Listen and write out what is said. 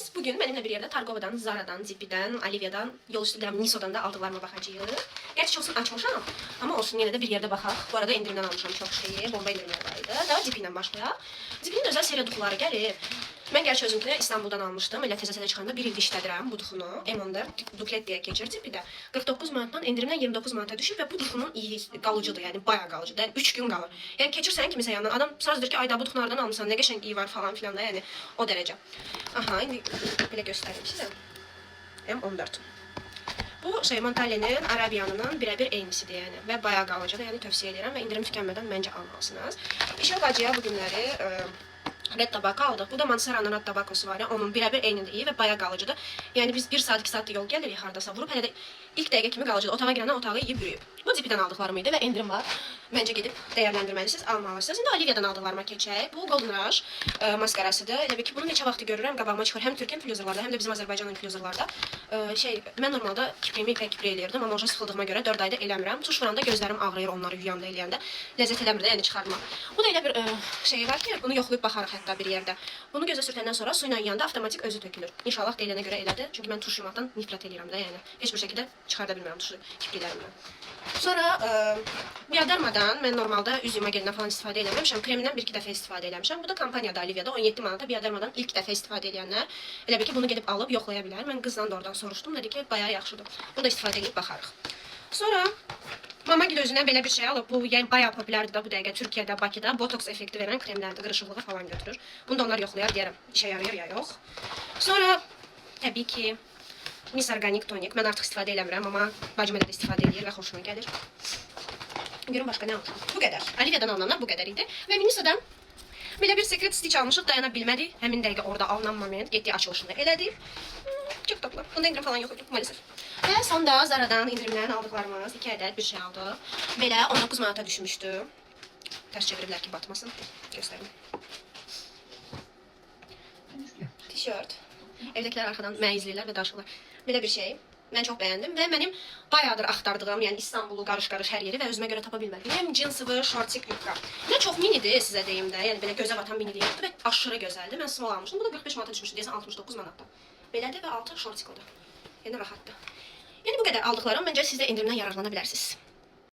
Biz bugün benimle bir yerde Targovadan, Zara'dan, Zipi'den, Alivia'dan, yol üstü Niso'dan da aldıklarıma bakacağız. Gerçi çoxunu açmışam ama olsun yine de bir yerde baxaq. Bu arada indirimden almışam çox şeyi, bomba indirimlərdəydi. Daha Zipi'yle başlayaq. Zipi'nin özel seriya duxuları gəlir. Mən gerçi özümkünü İstanbul'dan almışdım. Elə təzə-təzə çıxanda bir ildir işlədirəm bu duxunu. M14 duklet deyə keçir Zipi'də. 49 manatdan indirimdən 29 manata düşüb və bu duxunun iyi qalıcıdır, yəni bayağı qalıcıdır. Yəni 3 gün qalır. Yəni keçirsən kimisə yanından adam sazdır ki, ayda bu duxulardan almısan, nə qəşəng iyi var falan filan da, yəni o dərəcə. Aha, indi belə göstəreyim sizə. M14. Bu şey Montale'nin Arabiyanının birebir eynisidir yəni və bayağı qalıcıdır. Yəni tövsiyə edirəm və indirim tükənmədən məncə almalısınız. İşə bacıya bu günləri Red Tobacco aldıq. Bu da Mansaranın Red Tobacco'su var ya, onun birebir eynində iyi və bayağı qalıcıdır. Yəni biz 1 saat 2 saat yol gəlirik hardasa vurub hələ də ilk dəqiqə kimi qalıcıdır. Otağa girəndən otağı yeyib yürüyüb. Bu Zipi'dən aldıqlarım idi və indirim var. Məncə gedib dəyərləndirməlisiniz, almalısınız. İndi Alivia'dan aldıqlarıma keçək. Bu Golden Rush maskarasıdır. Elə bir ki, bunu neçə vaxtı görürəm, qabağıma çıxır. Həm Türkiyə influencerlarda, həm də bizim Azərbaycan influencerlarda. Mən normalda kiprimi ipək kipri eləyirdim, amma уже sıxıldığıma görə 4 ayda eləmirəm. Tuş vuranda gözlərim ağrıyır onları yuyanda eləyəndə. Ləzzət eləmir də, yəni çıxartma. Bu da elə bir şey var ki, bunu yoxlayıb baxarıq hətta bir yerdə. Bunu gözə sürtəndən sonra su ilə yuyanda avtomatik özü tökülür. İnşallah deyilənə görə elədir. Çünki mən tuş yumaqdan nifrət eləyirəm də, yəni heç bir şəkildə çıxarda bilmirəm tuşu kiprilərimdən. Sonra Biodermadan mən normalda üz yuma gelindən falan istifadə eləməmişəm. Kremindən bir-iki dəfə istifadə eləmişəm. Bu da kampaniyada Alivia'da 17 manata Biodermadan ilk dəfə istifadə edənlər elə bir ki, bunu gedib alıb yoxlaya bilər. Mən qızdan da oradan soruşdum, dedi ki, bayağı yaxşıdır. Bunu da istifadə edib baxarıq. Sonra Mama Gül özündən belə bir şey alıb. Bu yəni bayağı populyardır da bu dəqiqə Türkiyədə, Bakıda botoks effekti verən kremlərdir, qırışıqlığı falan götürür. Bunu da onlar yoxlayar deyərəm, işə yarayır ya yox. Sonra təbii ki Miss Organic tonik. Mən artıq istifadə eləmirəm, amma bacım elə də istifadə edir və xoşuma gəlir. Görün başqa nə almışam. Bu qədər. Alivia'dan alınanlar bu qədər idi. Və Miniso'dan belə bir secret stitch almışıq, dayana bilmədik. Həmin dəqiqə orada alınan moment getdi açılışını elədi. Çox tatlı. Bunda indirim falan yox idi maalesef. Və sonda Zara'dan indirimlərini aldıqlarımız 2 ədəd bir şey aldıq. Belə 19 manata düşmüşdü. Tərs çeviriblər ki, batmasın. Göstərim. Tişört. Evdəkilər arxadan mənə izləyirlər və danışırlar. Belə bir şey. Mən çox bəyəndim və mənim bayağıdır axtardığım, yəni İstanbul'u qarış-qarış hər yeri və özümə görə tapa bilmədiyim cinsıvı şortik yubka. Nə çox minidir sizə deyim də, yəni belə gözə batan mini deyildi və aşırı gözəldir. Mən small almışdım. Bu da 45 manata düşmüşdü, deyəsən 69 manatda. Belədir və altı şortik odur. Yəni rahatdır. Yəni bu qədər aldıqlarım, məncə siz də indirimdən yararlana bilərsiniz.